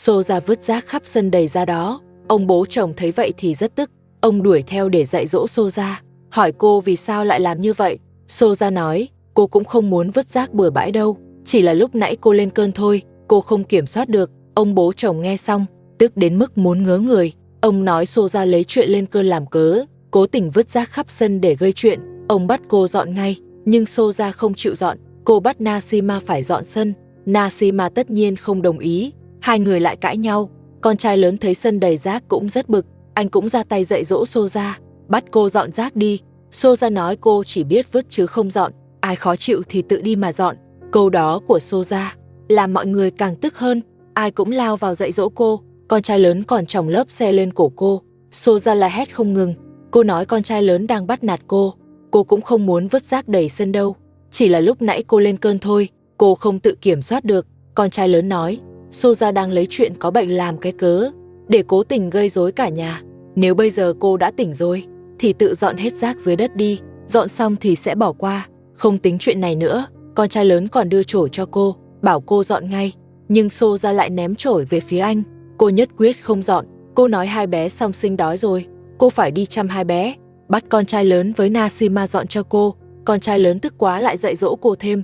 Xô ra vứt rác khắp sân đầy ra đó. Ông bố chồng thấy vậy thì rất tức. Ông đuổi theo để dạy dỗ Xô ra, hỏi cô vì sao lại làm như vậy. Xô ra nói, cô cũng không muốn vứt rác bừa bãi đâu, chỉ là lúc nãy cô lên cơn thôi, cô không kiểm soát được. Ông bố chồng nghe xong, tức đến mức muốn ngớ người. Ông nói Xô ra lấy chuyện lên cơn làm cớ, cố tình vứt rác khắp sân để gây chuyện. Ông bắt cô dọn ngay, nhưng Xô ra không chịu dọn. Cô bắt Nasima phải dọn sân. Nasima tất nhiên không đồng ý. Hai người lại cãi nhau. Con trai lớn thấy sân đầy rác cũng rất bực. Anh cũng ra tay dạy dỗ Xô ra, bắt cô dọn rác đi. Xô ra nói cô chỉ biết vứt chứ không dọn, ai khó chịu thì tự đi mà dọn. Câu đó của Xô ra làm mọi người càng tức hơn. Ai cũng lao vào dạy dỗ cô. Con trai lớn còn chồng lớp xe lên cổ cô. Xô ra la hét không ngừng. Cô nói con trai lớn đang bắt nạt cô. Cô cũng không muốn vứt rác đầy sân đâu, chỉ là lúc nãy cô lên cơn thôi, cô không tự kiểm soát được. Con trai lớn nói, Xô ra đang lấy chuyện có bệnh làm cái cớ, để cố tình gây rối cả nhà. Nếu bây giờ cô đã tỉnh rồi, thì tự dọn hết rác dưới đất đi, dọn xong thì sẽ bỏ qua, không tính chuyện này nữa. Con trai lớn còn đưa chổi cho cô, bảo cô dọn ngay, nhưng Xô ra lại ném chổi về phía anh. Cô nhất quyết không dọn. Cô nói hai bé song sinh đói rồi, cô phải đi chăm hai bé. Bắt con trai lớn với Nasima dọn cho cô. Con trai lớn tức quá lại dạy dỗ cô thêm.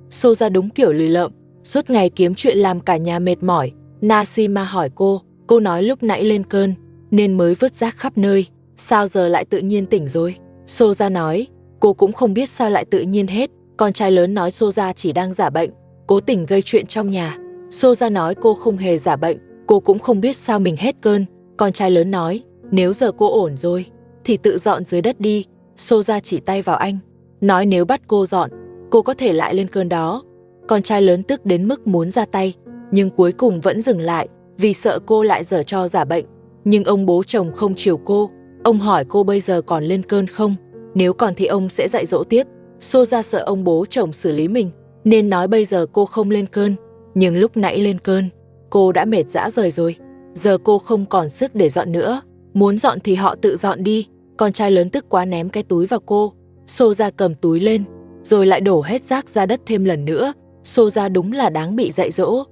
Xô ra đúng kiểu lười lợm, suốt ngày kiếm chuyện làm cả nhà mệt mỏi. Nasima hỏi cô nói lúc nãy lên cơn nên mới vứt rác khắp nơi, sao giờ lại tự nhiên tỉnh rồi? Xô ra nói, cô cũng không biết sao lại tự nhiên hết. Con trai lớn nói Xô ra chỉ đang giả bệnh, cố tình gây chuyện trong nhà. Xô ra nói cô không hề giả bệnh, cô cũng không biết sao mình hết cơn. Con trai lớn nói, nếu giờ cô ổn rồi thì tự dọn dưới đất đi. Xô ra chỉ tay vào anh, nói nếu bắt cô dọn, cô có thể lại lên cơn đó. Con trai lớn tức đến mức muốn ra tay, nhưng cuối cùng vẫn dừng lại, vì sợ cô lại giở trò giả bệnh. Nhưng ông bố chồng không chiều cô. Ông hỏi cô bây giờ còn lên cơn không, nếu còn thì ông sẽ dạy dỗ tiếp. Xô ra sợ ông bố chồng xử lý mình, nên nói bây giờ cô không lên cơn, nhưng lúc nãy lên cơn, cô đã mệt rã rời rồi. Giờ cô không còn sức để dọn nữa, muốn dọn thì họ tự dọn đi. Con trai lớn tức quá ném cái túi vào cô. Xô ra cầm túi lên, rồi lại đổ hết rác ra đất thêm lần nữa. Xô ra đúng là đáng bị dạy dỗ.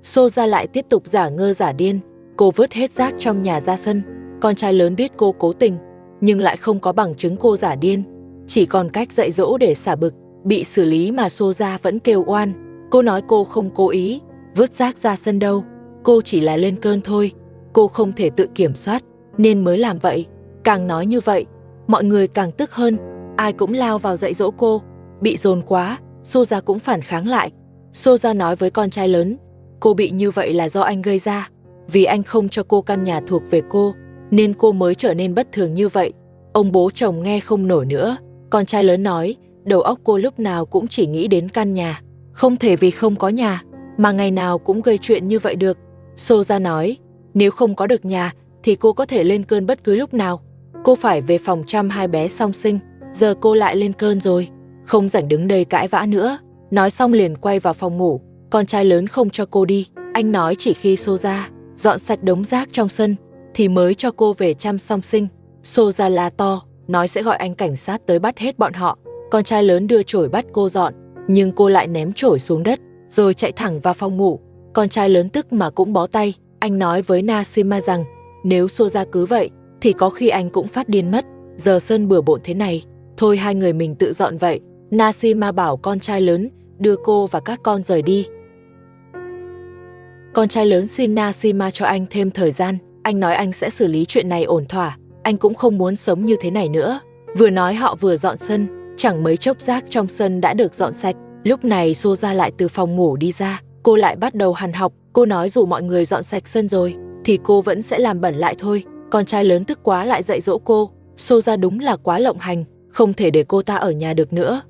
Xô ra lại tiếp tục giả ngơ giả điên. Cô vứt hết rác trong nhà ra sân. Con trai lớn biết cô cố tình, nhưng lại không có bằng chứng cô giả điên, chỉ còn cách dạy dỗ để xả bực. Bị xử lý mà Xô ra vẫn kêu oan. Cô nói cô không cố ý vứt rác ra sân đâu, cô chỉ là lên cơn thôi, cô không thể tự kiểm soát nên mới làm vậy. Càng nói như vậy, mọi người càng tức hơn, ai cũng lao vào dạy dỗ cô. Bị dồn quá, Xô ra cũng phản kháng lại. Xô ra nói với con trai lớn, cô bị như vậy là do anh gây ra, vì anh không cho cô căn nhà thuộc về cô, nên cô mới trở nên bất thường như vậy. Ông bố chồng nghe không nổi nữa. Con trai lớn nói, đầu óc cô lúc nào cũng chỉ nghĩ đến căn nhà, không thể vì không có nhà mà ngày nào cũng gây chuyện như vậy được. Xô ra nói, nếu không có được nhà thì cô có thể lên cơn bất cứ lúc nào. Cô phải về phòng chăm hai bé song sinh, giờ cô lại lên cơn rồi, không rảnh đứng đây cãi vã nữa. Nói xong liền quay vào phòng ngủ. Con trai lớn không cho cô đi, anh nói chỉ khi Xô ra dọn sạch đống rác trong sân thì mới cho cô về chăm song sinh. Xô ra la to, nói sẽ gọi anh cảnh sát tới bắt hết bọn họ. Con trai lớn đưa chổi bắt cô dọn, nhưng cô lại ném chổi xuống đất, rồi chạy thẳng vào phòng ngủ. Con trai lớn tức mà cũng bó tay. Anh nói với Nasima rằng, nếu Xô ra cứ vậy, thì có khi anh cũng phát điên mất. Giờ sân bừa bộn thế này, thôi hai người mình tự dọn vậy. Nasima bảo con trai lớn đưa cô và các con rời đi. Con trai lớn xin Nasima cho anh thêm thời gian. Anh nói anh sẽ xử lý chuyện này ổn thỏa. Anh cũng không muốn sống như thế này nữa. Vừa nói họ vừa dọn sân, chẳng mấy chốc rác trong sân đã được dọn sạch. Lúc này Xô ra lại từ phòng ngủ đi ra. Cô lại bắt đầu hằn học. Cô nói dù mọi người dọn sạch sân rồi thì cô vẫn sẽ làm bẩn lại thôi. Con trai lớn tức quá lại dạy dỗ cô. Xô ra đúng là quá lộng hành, không thể để cô ta ở nhà được nữa.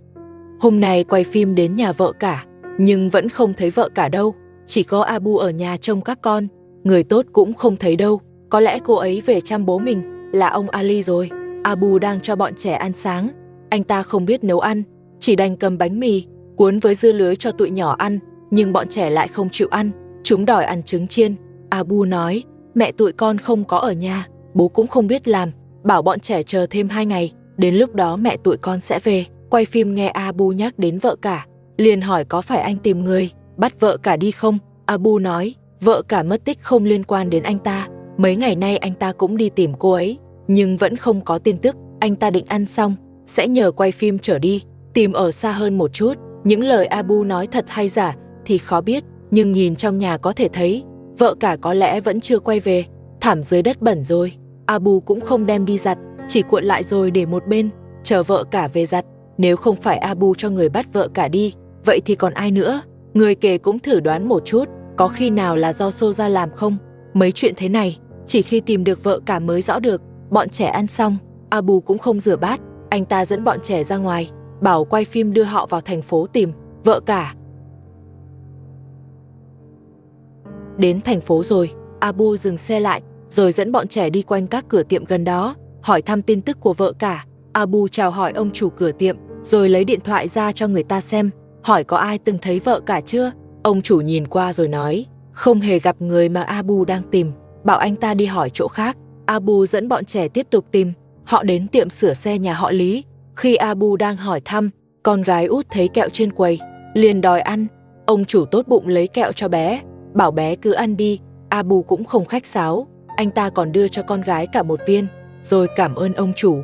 Hôm nay quay phim đến nhà vợ cả, nhưng vẫn không thấy vợ cả đâu. Chỉ có Abu ở nhà trông các con. Người tốt cũng không thấy đâu. Có lẽ cô ấy về chăm bố mình là ông Ali rồi. Abu đang cho bọn trẻ ăn sáng. Anh ta không biết nấu ăn, chỉ đành cầm bánh mì cuốn với dưa lưới cho tụi nhỏ ăn. Nhưng bọn trẻ lại không chịu ăn, chúng đòi ăn trứng chiên. Abu nói, mẹ tụi con không có ở nhà, bố cũng không biết làm, bảo bọn trẻ chờ thêm 2 ngày, đến lúc đó mẹ tụi con sẽ về. Quay phim nghe Abu nhắc đến vợ cả, liền hỏi có phải anh tìm người Bắt vợ cả đi không? Abu nói, vợ cả mất tích không liên quan đến anh ta. Mấy ngày nay anh ta cũng đi tìm cô ấy, nhưng vẫn không có tin tức. Anh ta định ăn xong, sẽ nhờ quay phim trở đi, tìm ở xa hơn một chút. Những lời Abu nói thật hay giả thì khó biết, nhưng nhìn trong nhà có thể thấy, vợ cả có lẽ vẫn chưa quay về. Thảm dưới đất bẩn rồi. Abu cũng không đem đi giặt, chỉ cuộn lại rồi để một bên, chờ vợ cả về giặt. Nếu không phải Abu cho người bắt vợ cả đi, vậy thì còn ai nữa? Người kể cũng thử đoán một chút, có khi nào là do Soja làm không? Mấy chuyện thế này, chỉ khi tìm được vợ cả mới rõ được. Bọn trẻ ăn xong, Abu cũng không rửa bát, anh ta dẫn bọn trẻ ra ngoài, bảo quay phim đưa họ vào thành phố tìm vợ cả. Đến thành phố rồi, Abu dừng xe lại, rồi dẫn bọn trẻ đi quanh các cửa tiệm gần đó, hỏi thăm tin tức của vợ cả. Abu chào hỏi ông chủ cửa tiệm, rồi lấy điện thoại ra cho người ta xem, hỏi có ai từng thấy vợ cả chưa. Ông chủ nhìn qua rồi nói, không hề gặp người mà Abu đang tìm, bảo anh ta đi hỏi chỗ khác. Abu dẫn bọn trẻ tiếp tục tìm, họ đến tiệm sửa xe nhà họ Lý. Khi Abu đang hỏi thăm, con gái út thấy kẹo trên quầy, liền đòi ăn. Ông chủ tốt bụng lấy kẹo cho bé, bảo bé cứ ăn đi. Abu cũng không khách sáo, anh ta còn đưa cho con gái cả một viên, rồi cảm ơn ông chủ.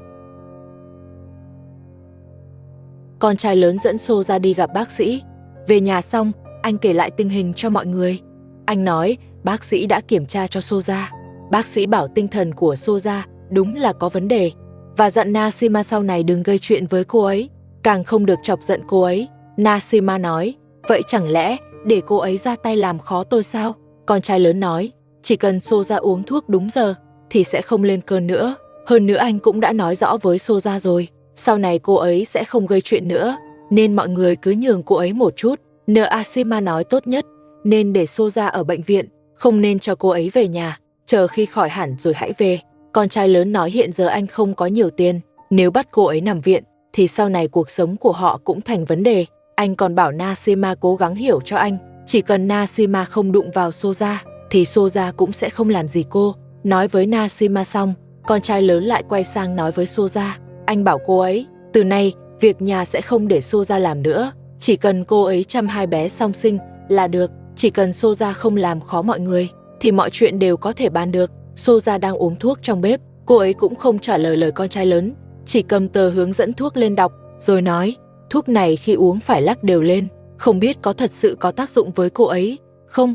Con trai lớn dẫn Soja đi gặp bác sĩ. Về nhà xong, anh kể lại tình hình cho mọi người. Anh nói bác sĩ đã kiểm tra cho Soja. Bác sĩ bảo tinh thần của Soja đúng là có vấn đề, và dặn Nashima sau này đừng gây chuyện với cô ấy, càng không được chọc giận cô ấy. Nashima nói, vậy chẳng lẽ để cô ấy ra tay làm khó tôi sao? Con trai lớn nói, chỉ cần Soja uống thuốc đúng giờ thì sẽ không lên cơn nữa. Hơn nữa anh cũng đã nói rõ với Soja rồi, sau này cô ấy sẽ không gây chuyện nữa, nên mọi người cứ nhường cô ấy một chút. Nashima nói tốt nhất nên để Soja ở bệnh viện, không nên cho cô ấy về nhà, chờ khi khỏi hẳn rồi hãy về. Con trai lớn nói hiện giờ anh không có nhiều tiền, nếu bắt cô ấy nằm viện thì sau này cuộc sống của họ cũng thành vấn đề. Anh còn bảo Nashima cố gắng hiểu cho anh, chỉ cần Nashima không đụng vào Soja thì Soja cũng sẽ không làm gì cô. Nói với Nashima xong, con trai lớn lại quay sang nói với Soja, anh bảo cô ấy, từ nay việc nhà sẽ không để Soja làm nữa, chỉ cần cô ấy chăm hai bé song sinh là được, chỉ cần Soja không làm khó mọi người thì mọi chuyện đều có thể bàn được. Soja đang uống thuốc trong bếp, cô ấy cũng không trả lời lời con trai lớn, chỉ cầm tờ hướng dẫn thuốc lên đọc, rồi nói, thuốc này khi uống phải lắc đều lên, không biết có thật sự có tác dụng với cô ấy không?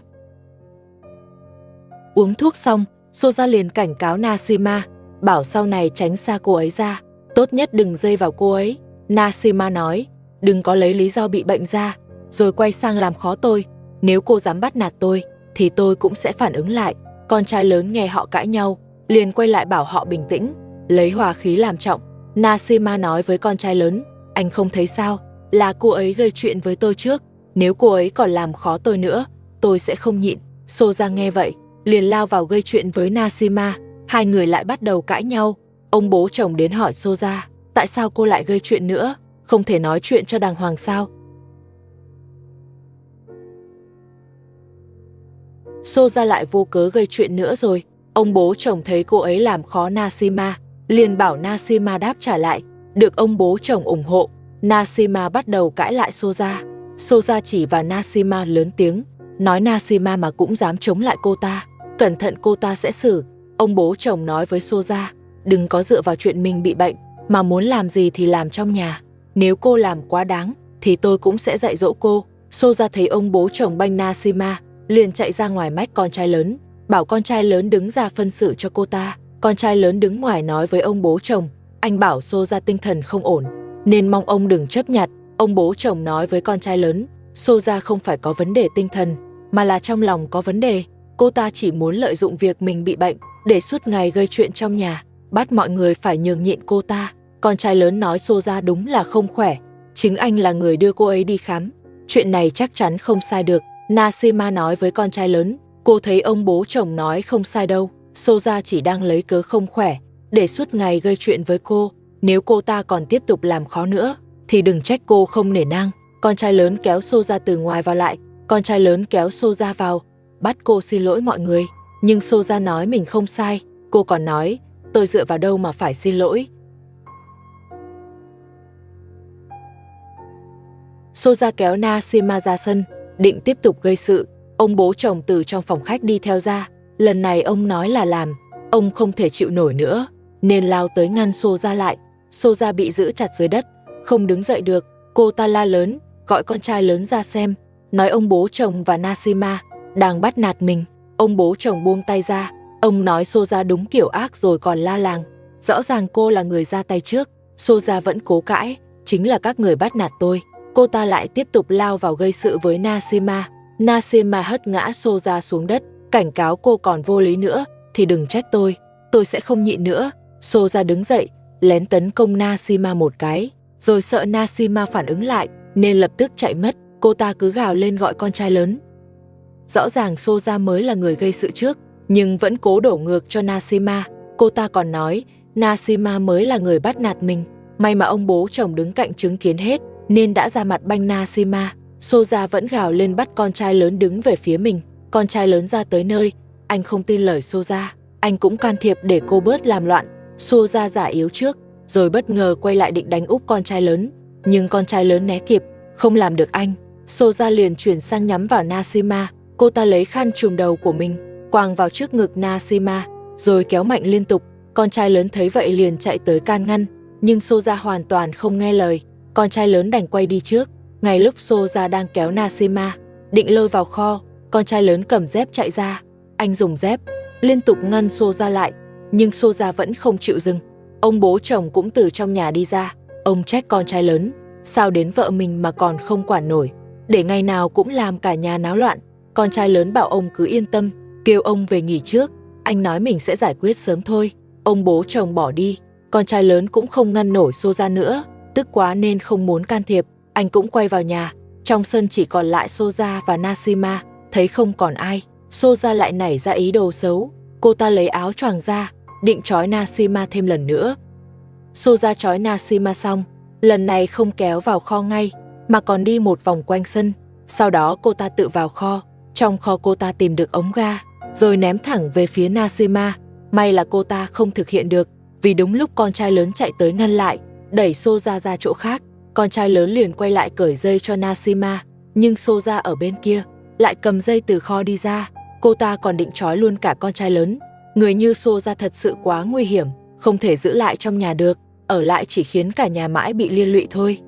Uống thuốc xong, Soja liền cảnh cáo Nashima, bảo sau này tránh xa cô ấy ra, tốt nhất đừng dây vào cô ấy. Nashima nói, đừng có lấy lý do bị bệnh ra, rồi quay sang làm khó tôi, nếu cô dám bắt nạt tôi, thì tôi cũng sẽ phản ứng lại. Con trai lớn nghe họ cãi nhau, liền quay lại bảo họ bình tĩnh, lấy hòa khí làm trọng. Nashima nói với con trai lớn, anh không thấy sao, là cô ấy gây chuyện với tôi trước, nếu cô ấy còn làm khó tôi nữa, tôi sẽ không nhịn. Soja nghe vậy, liền lao vào gây chuyện với Nashima, hai người lại bắt đầu cãi nhau. Ông bố chồng đến hỏi Soja, tại sao cô lại gây chuyện nữa, không thể nói chuyện cho đàng hoàng sao? Soja lại vô cớ gây chuyện nữa rồi. Ông bố chồng thấy cô ấy làm khó Nashima, liền bảo Nashima đáp trả lại, được ông bố chồng ủng hộ. Nashima bắt đầu cãi lại Soja. Soja chỉ vào Nashima lớn tiếng, nói Nashima mà cũng dám chống lại cô ta, cẩn thận cô ta sẽ xử. Ông bố chồng nói với Soja, đừng có dựa vào chuyện mình bị bệnh, mà muốn làm gì thì làm trong nhà. Nếu cô làm quá đáng, thì tôi cũng sẽ dạy dỗ cô. Soja thấy ông bố chồng banh Nashima, liền chạy ra ngoài mách con trai lớn, bảo con trai lớn đứng ra phân xử cho cô ta. Con trai lớn đứng ngoài nói với ông bố chồng, anh bảo Soja tinh thần không ổn, nên mong ông đừng chấp nhặt. Ông bố chồng nói với con trai lớn, Soja không phải có vấn đề tinh thần, mà là trong lòng có vấn đề. Cô ta chỉ muốn lợi dụng việc mình bị bệnh để suốt ngày gây chuyện trong nhà, bắt mọi người phải nhường nhịn cô ta. Con trai lớn nói Soja đúng là không khỏe, chính anh là người đưa cô ấy đi khám, chuyện này chắc chắn không sai được. Nashima nói với con trai lớn, cô thấy ông bố chồng nói không sai đâu, Soja chỉ đang lấy cớ không khỏe để suốt ngày gây chuyện với cô, nếu cô ta còn tiếp tục làm khó nữa thì đừng trách cô không nể nang. Con trai lớn kéo Soja từ ngoài vào lại, con trai lớn kéo Soja vào, bắt cô xin lỗi mọi người, nhưng Soja nói mình không sai. Cô còn nói, tôi dựa vào đâu mà phải xin lỗi. Soja kéo Nashima ra sân, định tiếp tục gây sự. Ông bố chồng từ trong phòng khách đi theo ra. Lần này ông nói là làm. Ông không thể chịu nổi nữa, nên lao tới ngăn Soja lại. Soja bị giữ chặt dưới đất, không đứng dậy được. Cô ta la lớn, gọi con trai lớn ra xem, nói ông bố chồng và Nashima đang bắt nạt mình. Ông bố chồng buông tay ra. Ông nói Soja đúng kiểu ác rồi còn la làng. Rõ ràng cô là người ra tay trước. Soja vẫn cố cãi, chính là các người bắt nạt tôi. Cô ta lại tiếp tục lao vào gây sự với Nashima. Nashima hất ngã Soja xuống đất, cảnh cáo cô còn vô lý nữa thì đừng trách tôi sẽ không nhịn nữa. Soja đứng dậy, lén tấn công Nashima một cái, rồi sợ Nashima phản ứng lại nên lập tức chạy mất. Cô ta cứ gào lên gọi con trai lớn. Rõ ràng Soja mới là người gây sự trước, nhưng vẫn cố đổ ngược cho Nashima. Cô ta còn nói Nashima mới là người bắt nạt mình. May mà ông bố chồng đứng cạnh chứng kiến hết nên đã ra mặt banh Nashima. Soja vẫn gào lên bắt con trai lớn đứng về phía mình. Con trai lớn ra tới nơi, anh không tin lời Soja. Anh cũng can thiệp để cô bớt làm loạn. Soja giả yếu trước, rồi bất ngờ quay lại định đánh úp con trai lớn. Nhưng con trai lớn né kịp, không làm được anh. Soja liền chuyển sang nhắm vào Nashima. Cô ta lấy khăn trùm đầu của mình, quàng vào trước ngực Nashima, rồi kéo mạnh liên tục. Con trai lớn thấy vậy liền chạy tới can ngăn, nhưng Soja hoàn toàn không nghe lời. Con trai lớn đành quay đi trước. Ngay lúc Soja đang kéo Nashima định lôi vào kho, con trai lớn cầm dép chạy ra. Anh dùng dép liên tục ngăn Soja lại, nhưng Soja vẫn không chịu dừng. Ông bố chồng cũng từ trong nhà đi ra. Ông trách con trai lớn, sao đến vợ mình mà còn không quản nổi, để ngày nào cũng làm cả nhà náo loạn. Con trai lớn bảo ông cứ yên tâm, kêu ông về nghỉ trước, anh nói mình sẽ giải quyết sớm thôi. Ông bố chồng bỏ đi. Con trai lớn cũng không ngăn nổi Soja nữa, tức quá nên không muốn can thiệp. Anh cũng quay vào nhà. Trong sân chỉ còn lại Soja và Nashima. Thấy không còn ai, Soja lại nảy ra ý đồ xấu. Cô ta lấy áo choàng ra, định trói Nashima thêm lần nữa. Soja trói Nashima xong, lần này không kéo vào kho ngay, mà còn đi một vòng quanh sân. Sau đó cô ta tự vào kho. Trong kho cô ta tìm được ống ga, rồi ném thẳng về phía Nashima. May là cô ta không thực hiện được, vì đúng lúc con trai lớn chạy tới ngăn lại, đẩy Soja ra chỗ khác. Con trai lớn liền quay lại cởi dây cho Nashima, nhưng Soja ở bên kia lại cầm dây từ kho đi ra. Cô ta còn định trói luôn cả con trai lớn. Người như Soja thật sự quá nguy hiểm, không thể giữ lại trong nhà được, ở lại chỉ khiến cả nhà mãi bị liên lụy thôi.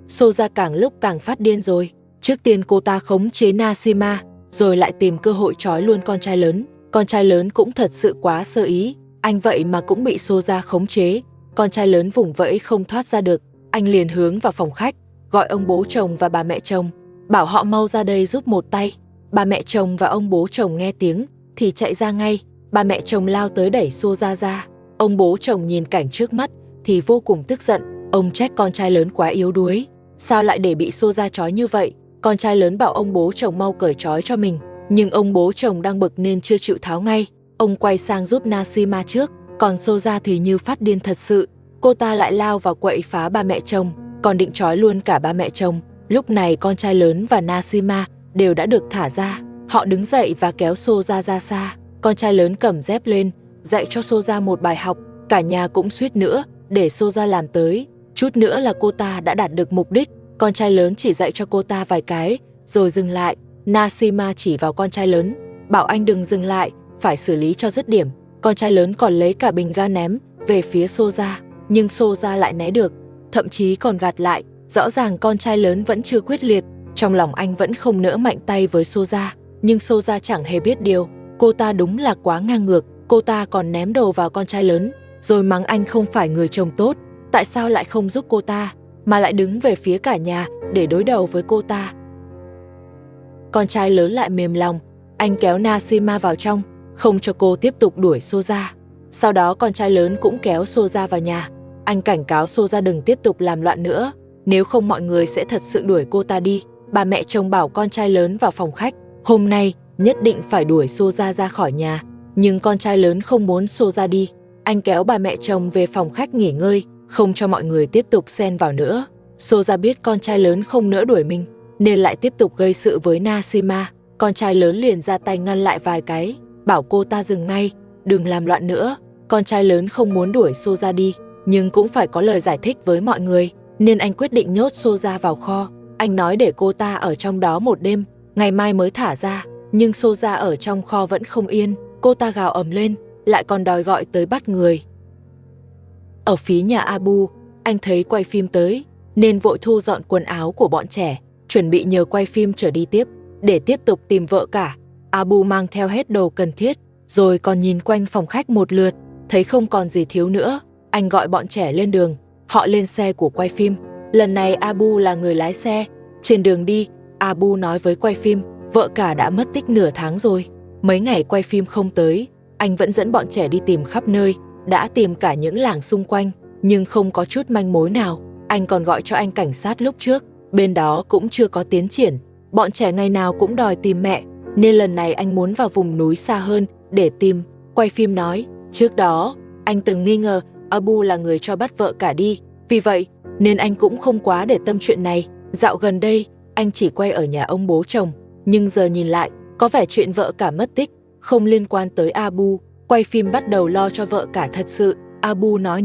Soja càng lúc càng phát điên rồi. Trước tiên cô ta khống chế Nashima, rồi lại tìm cơ hội trói luôn con trai lớn. Con trai lớn cũng thật sự quá sơ ý, anh vậy mà cũng bị Soja khống chế. Con trai lớn vùng vẫy không thoát ra được. Anh liền hướng vào phòng khách, gọi ông bố chồng và bà mẹ chồng, bảo họ mau ra đây giúp một tay. Bà mẹ chồng và ông bố chồng nghe tiếng thì chạy ra ngay. Bà mẹ chồng lao tới đẩy Soja ra. Ông bố chồng nhìn cảnh trước mắt thì vô cùng tức giận. Ông trách con trai lớn quá yếu đuối, sao lại để bị Soja trói như vậy. Con trai lớn bảo ông bố chồng mau cởi trói cho mình, nhưng ông bố chồng đang bực nên chưa chịu tháo ngay. Ông quay sang giúp Nashima trước, còn Soja thì như phát điên thật sự. Cô ta lại lao vào quậy phá ba mẹ chồng, còn định trói luôn cả ba mẹ chồng. Lúc này con trai lớn và Nashima đều đã được thả ra. Họ đứng dậy và kéo Soja ra xa. Con trai lớn cầm dép lên, dạy cho Soja một bài học. Cả nhà cũng suýt nữa để Soja làm tới. Chút nữa là cô ta đã đạt được mục đích. Con trai lớn chỉ dạy cho cô ta vài cái, rồi dừng lại. Nashima chỉ vào con trai lớn, bảo anh đừng dừng lại, phải xử lý cho dứt điểm. Con trai lớn còn lấy cả bình ga ném về phía Soja, nhưng Soja lại né được, thậm chí còn gạt lại. Rõ ràng con trai lớn vẫn chưa quyết liệt, trong lòng anh vẫn không nỡ mạnh tay với Soja. Nhưng Soja chẳng hề biết điều, cô ta đúng là quá ngang ngược. Cô ta còn ném đồ vào con trai lớn, rồi mắng anh không phải người chồng tốt. Tại sao lại không giúp cô ta, mà lại đứng về phía cả nhà để đối đầu với cô ta. Con trai lớn lại mềm lòng, anh kéo Nashima vào trong, không cho cô tiếp tục đuổi Soja. Sau đó con trai lớn cũng kéo Soja vào nhà. Anh cảnh cáo Soja đừng tiếp tục làm loạn nữa, nếu không mọi người sẽ thật sự đuổi cô ta đi. Bà mẹ chồng bảo con trai lớn vào phòng khách, hôm nay nhất định phải đuổi Soja ra khỏi nhà. Nhưng con trai lớn không muốn Soja đi. Anh kéo bà mẹ chồng về phòng khách nghỉ ngơi, không cho mọi người tiếp tục xen vào nữa. Soja biết con trai lớn không nỡ đuổi mình, nên lại tiếp tục gây sự với Nashima. Con trai lớn liền ra tay ngăn lại vài cái, bảo cô ta dừng ngay, đừng làm loạn nữa. Con trai lớn không muốn đuổi Soja đi, nhưng cũng phải có lời giải thích với mọi người, nên anh quyết định nhốt Soja vào kho. Anh nói để cô ta ở trong đó một đêm, ngày mai mới thả ra. Nhưng Soja ở trong kho vẫn không yên, cô ta gào ầm lên, lại còn đòi gọi tới bắt người. Ở phía nhà Abu, anh thấy quay phim tới, nên vội thu dọn quần áo của bọn trẻ, chuẩn bị nhờ quay phim trở đi tiếp, để tiếp tục tìm vợ cả. Abu mang theo hết đồ cần thiết, rồi còn nhìn quanh phòng khách một lượt, thấy không còn gì thiếu nữa. Anh gọi bọn trẻ lên đường, họ lên xe của quay phim. Lần này Abu là người lái xe. Trên đường đi, Abu nói với quay phim, vợ cả đã mất tích nửa tháng rồi. Mấy ngày quay phim không tới, anh vẫn dẫn bọn trẻ đi tìm khắp nơi, đã tìm cả những làng xung quanh, nhưng không có chút manh mối nào. Anh còn gọi cho anh cảnh sát lúc trước, bên đó cũng chưa có tiến triển. Bọn trẻ ngày nào cũng đòi tìm mẹ, nên lần này anh muốn vào vùng núi xa hơn để tìm. Quay phim nói, trước đó, anh từng nghi ngờ Abu là người cho bắt vợ cả đi. Vì vậy, nên anh cũng không quá để tâm chuyện này. Dạo gần đây, anh chỉ quay ở nhà ông bố chồng. Nhưng giờ nhìn lại, có vẻ chuyện vợ cả mất tích không liên quan tới Abu. Quay phim bắt đầu lo cho vợ cả thật sự. Abu nói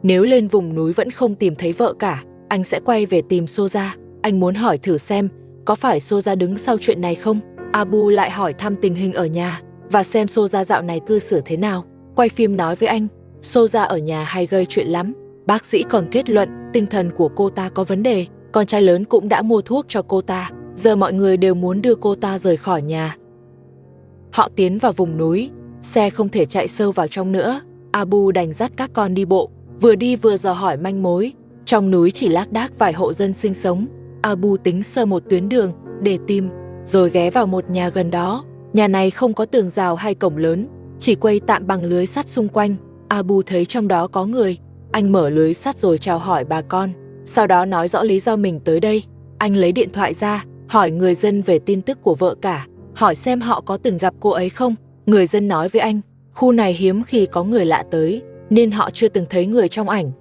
nếu lên vùng núi vẫn không tìm thấy vợ cả, anh sẽ quay về tìm Soja. Anh muốn hỏi thử xem có phải Soja đứng sau chuyện này không. Abu lại hỏi thăm tình hình ở nhà và xem Soja dạo này cư xử thế nào. Quay phim nói với anh, Soja ở nhà hay gây chuyện lắm. Bác sĩ còn kết luận tinh thần của cô ta có vấn đề. Con trai lớn cũng đã mua thuốc cho cô ta. Giờ mọi người đều muốn đưa cô ta rời khỏi nhà. Họ tiến vào vùng núi, xe không thể chạy sâu vào trong nữa. Abu đành dắt các con đi bộ, vừa đi vừa dò hỏi manh mối. Trong núi chỉ lác đác vài hộ dân sinh sống. Abu tính sơ một tuyến đường để tìm, rồi ghé vào một nhà gần đó. Nhà này không có tường rào hay cổng lớn, chỉ quây tạm bằng lưới sắt xung quanh. Abu thấy trong đó có người. Anh mở lưới sắt rồi chào hỏi bà con, sau đó nói rõ lý do mình tới đây. Anh lấy điện thoại ra, hỏi người dân về tin tức của vợ cả, hỏi xem họ có từng gặp cô ấy không. Người dân nói với anh, khu này hiếm khi có người lạ tới, nên họ chưa từng thấy người trong ảnh.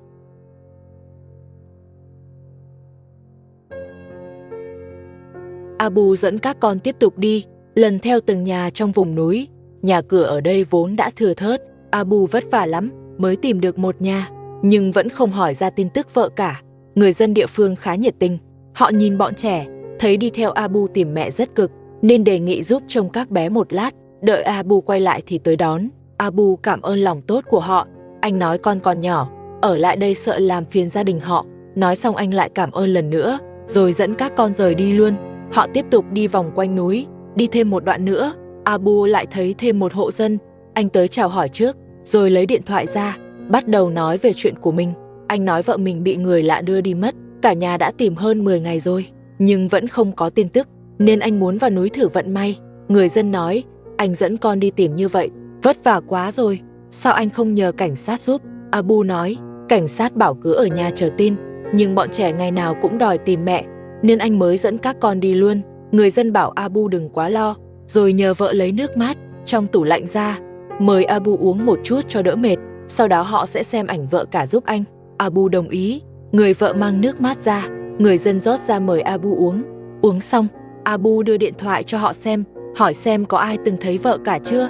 Abu dẫn các con tiếp tục đi, lần theo từng nhà trong vùng núi. Nhà cửa ở đây vốn đã thưa thớt, Abu vất vả lắm mới tìm được một nhà, nhưng vẫn không hỏi ra tin tức vợ cả. Người dân địa phương khá nhiệt tình, họ nhìn bọn trẻ, thấy đi theo Abu tìm mẹ rất cực, nên đề nghị giúp trông các bé một lát, đợi Abu quay lại thì tới đón. Abu cảm ơn lòng tốt của họ, anh nói con còn nhỏ, ở lại đây sợ làm phiền gia đình họ. Nói xong anh lại cảm ơn lần nữa, rồi dẫn các con rời đi luôn. Họ tiếp tục đi vòng quanh núi, đi thêm một đoạn nữa, Abu lại thấy thêm một hộ dân. Anh tới chào hỏi trước, rồi lấy điện thoại ra, bắt đầu nói về chuyện của mình. Anh nói vợ mình bị người lạ đưa đi mất, cả nhà đã tìm hơn 10 ngày rồi, nhưng vẫn không có tin tức, nên anh muốn vào núi thử vận may. Người dân nói, anh dẫn con đi tìm như vậy, vất vả quá rồi, sao anh không nhờ cảnh sát giúp? Abu nói, cảnh sát bảo cứ ở nhà chờ tin, nhưng bọn trẻ ngày nào cũng đòi tìm mẹ, nên anh mới dẫn các con đi luôn. Người dân bảo Abu đừng quá lo, rồi nhờ vợ lấy nước mát trong tủ lạnh ra, mời Abu uống một chút cho đỡ mệt, sau đó họ sẽ xem ảnh vợ cả giúp anh. Abu đồng ý, người vợ mang nước mát ra, người dân rót ra mời Abu uống. Uống xong, Abu đưa điện thoại cho họ xem, hỏi xem có ai từng thấy vợ cả chưa.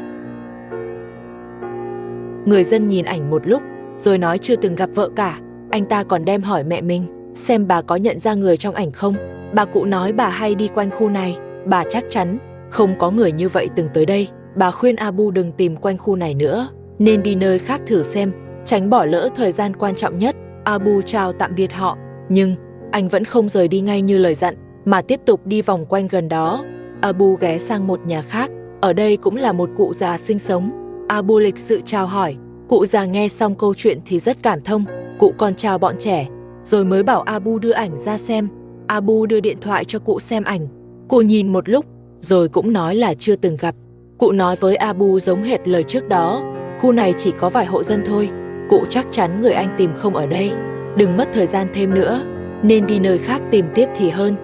Người dân nhìn ảnh một lúc, rồi nói chưa từng gặp vợ cả. Anh ta còn đem hỏi mẹ mình, xem bà có nhận ra người trong ảnh không. Bà cụ nói bà hay đi quanh khu này, bà chắc chắn không có người như vậy từng tới đây. Bà khuyên Abu đừng tìm quanh khu này nữa, nên đi nơi khác thử xem, tránh bỏ lỡ thời gian quan trọng nhất. Abu chào tạm biệt họ, nhưng anh vẫn không rời đi ngay như lời dặn, mà tiếp tục đi vòng quanh gần đó. Abu ghé sang một nhà khác, ở đây cũng là một cụ già sinh sống. Abu lịch sự chào hỏi, cụ già nghe xong câu chuyện thì rất cảm thông. Cụ còn chào bọn trẻ, rồi mới bảo Abu đưa ảnh ra xem. Abu đưa điện thoại cho cụ xem ảnh. Cụ nhìn một lúc, rồi cũng nói là chưa từng gặp. Cụ nói với Abu giống hệt lời trước đó, khu này chỉ có vài hộ dân thôi. Cụ chắc chắn người anh tìm không ở đây, đừng mất thời gian thêm nữa, nên đi nơi khác tìm tiếp thì hơn.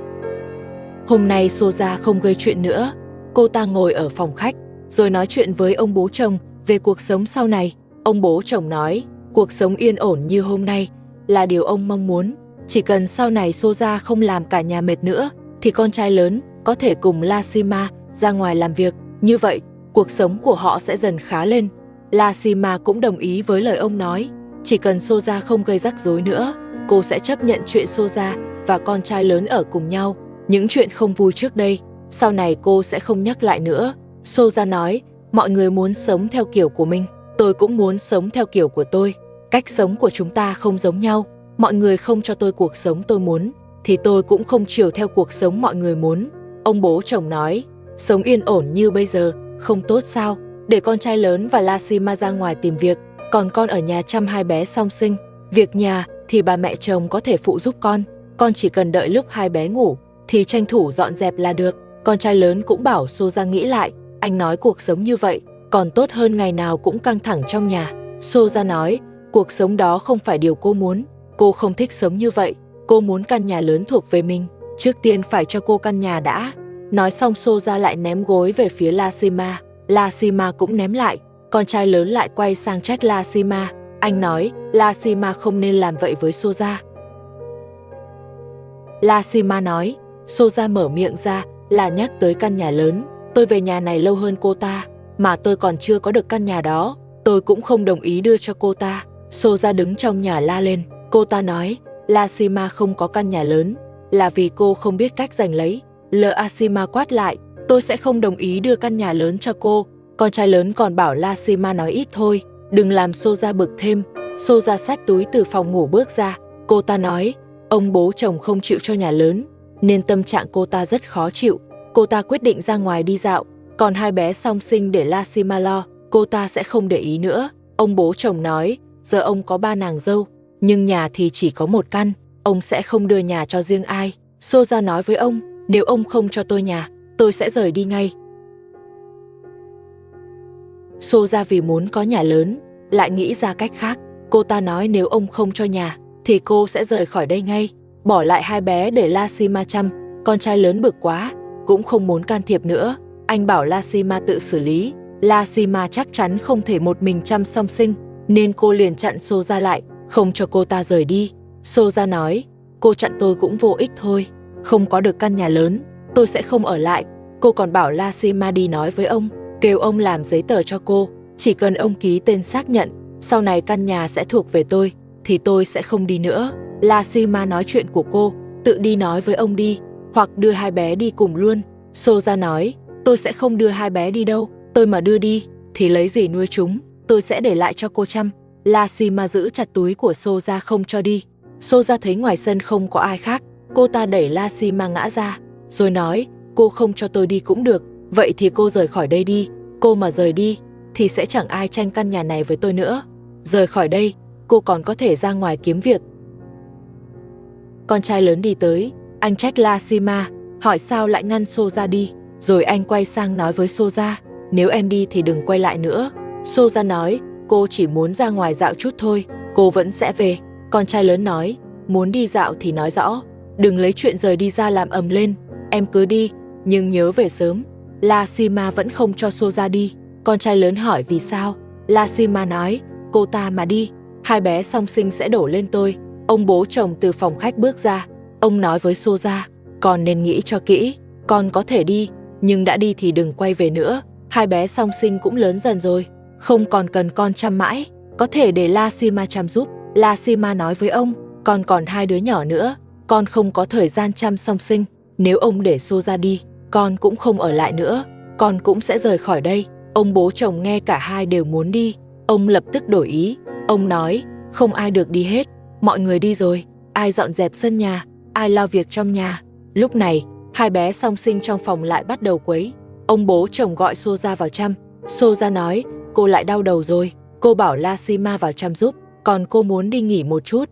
Hôm nay Soja không gây chuyện nữa. Cô ta ngồi ở phòng khách, rồi nói chuyện với ông bố chồng về cuộc sống sau này. Ông bố chồng nói, cuộc sống yên ổn như hôm nay là điều ông mong muốn. Chỉ cần sau này Soja không làm cả nhà mệt nữa, thì con trai lớn có thể cùng Lasima ra ngoài làm việc. Như vậy, cuộc sống của họ sẽ dần khá lên. Lasima cũng đồng ý với lời ông nói. Chỉ cần Soja không gây rắc rối nữa, cô sẽ chấp nhận chuyện Soja và con trai lớn ở cùng nhau. Những chuyện không vui trước đây sau này cô sẽ không nhắc lại nữa. Soja nói, mọi người muốn sống theo kiểu của mình, tôi cũng muốn sống theo kiểu của tôi. Cách sống của chúng ta không giống nhau, mọi người không cho tôi cuộc sống tôi muốn, thì tôi cũng không chiều theo cuộc sống mọi người muốn. Ông bố chồng nói, sống yên ổn như bây giờ, không tốt sao? Để con trai lớn và Lashima ra ngoài tìm việc, còn con ở nhà chăm hai bé song sinh. Việc nhà thì bà mẹ chồng có thể phụ giúp con chỉ cần đợi lúc hai bé ngủ thì tranh thủ dọn dẹp là được. Con trai lớn cũng bảo Soja nghĩ lại, anh nói cuộc sống như vậy còn tốt hơn ngày nào cũng căng thẳng trong nhà. Soja nói, cuộc sống đó không phải điều cô muốn, cô không thích sống như vậy, cô muốn căn nhà lớn thuộc về mình, trước tiên phải cho cô căn nhà đã. Nói xong Soja lại ném gối về phía Lashima, Lashima cũng ném lại, con trai lớn lại quay sang trách Lashima. Anh nói, Lashima không nên làm vậy với Soja. Lashima nói, Soja mở miệng ra là nhắc tới căn nhà lớn. Tôi về nhà này lâu hơn cô ta, mà tôi còn chưa có được căn nhà đó, tôi cũng không đồng ý đưa cho cô ta. Soja đứng trong nhà la lên, cô ta nói, Lashima không có căn nhà lớn, là vì cô không biết cách giành lấy. Lashima quát lại, tôi sẽ không đồng ý đưa căn nhà lớn cho cô. Con trai lớn còn bảo Lashima nói ít thôi, đừng làm Soja bực thêm. Soja xách túi từ phòng ngủ bước ra, cô ta nói, ông bố chồng không chịu cho nhà lớn, nên tâm trạng cô ta rất khó chịu. Cô ta quyết định ra ngoài đi dạo, còn hai bé song sinh để Lashima lo, cô ta sẽ không để ý nữa. Ông bố chồng nói, giờ ông có 3 nàng dâu, nhưng nhà thì chỉ có 1 căn, ông sẽ không đưa nhà cho riêng ai. Soja nói với ông, nếu ông không cho tôi nhà, tôi sẽ rời đi ngay. Soja vì muốn có nhà lớn, lại nghĩ ra cách khác. Cô ta nói nếu ông không cho nhà, thì cô sẽ rời khỏi đây ngay, bỏ lại hai bé để Lashima chăm. Con trai lớn bực quá, cũng không muốn can thiệp nữa. Anh bảo Lashima tự xử lý. Lashima chắc chắn không thể một mình chăm song sinh, nên cô liền chặn Soja lại, không cho cô ta rời đi. Soja nói, cô chặn tôi cũng vô ích thôi, không có được căn nhà lớn, tôi sẽ không ở lại. Cô còn bảo Lashima đi nói với ông, kêu ông làm giấy tờ cho cô, chỉ cần ông ký tên xác nhận, sau này căn nhà sẽ thuộc về tôi, thì tôi sẽ không đi nữa. Lashima nói chuyện của cô, tự đi nói với ông đi, hoặc đưa hai bé đi cùng luôn. Soja nói, tôi sẽ không đưa hai bé đi đâu, tôi mà đưa đi, thì lấy gì nuôi chúng, tôi sẽ để lại cho cô chăm. Lashima giữ chặt túi của Soja không cho đi. Soja thấy ngoài sân không có ai khác, cô ta đẩy Lashima ngã ra, rồi nói, cô không cho tôi đi cũng được, vậy thì cô rời khỏi đây đi, cô mà rời đi, thì sẽ chẳng ai tranh căn nhà này với tôi nữa. Rời khỏi đây, cô còn có thể ra ngoài kiếm việc. Con trai lớn đi tới, anh trách Lashima, hỏi sao lại ngăn Soja đi, rồi anh quay sang nói với Soja, nếu em đi thì đừng quay lại nữa. Soja nói, cô chỉ muốn ra ngoài dạo chút thôi, cô vẫn sẽ về. Con trai lớn nói, muốn đi dạo thì nói rõ, đừng lấy chuyện rời đi ra làm ầm lên, em cứ đi, nhưng nhớ về sớm. Lashima vẫn không cho Soja đi. Con trai lớn hỏi vì sao. Lashima nói, cô ta mà đi, hai bé song sinh sẽ đổ lên tôi. Ông bố chồng từ phòng khách bước ra, ông nói với Soja, con nên nghĩ cho kỹ, con có thể đi, nhưng đã đi thì đừng quay về nữa. Hai bé song sinh cũng lớn dần rồi, không còn cần con chăm mãi, có thể để Lashima chăm giúp. Lashima nói với ông, con còn 2 đứa nhỏ nữa, con không có thời gian chăm song sinh, nếu ông để Soja đi, con cũng không ở lại nữa, con cũng sẽ rời khỏi đây. Ông bố chồng nghe cả hai đều muốn đi, ông lập tức đổi ý, ông nói, không ai được đi hết, mọi người đi rồi, ai dọn dẹp sân nhà, ai lo việc trong nhà. Lúc này, hai bé song sinh trong phòng lại bắt đầu quấy. Ông bố chồng gọi Soja vào chăm. Soja nói, cô lại đau đầu rồi, cô bảo Lashima vào chăm giúp, còn cô muốn đi nghỉ một chút.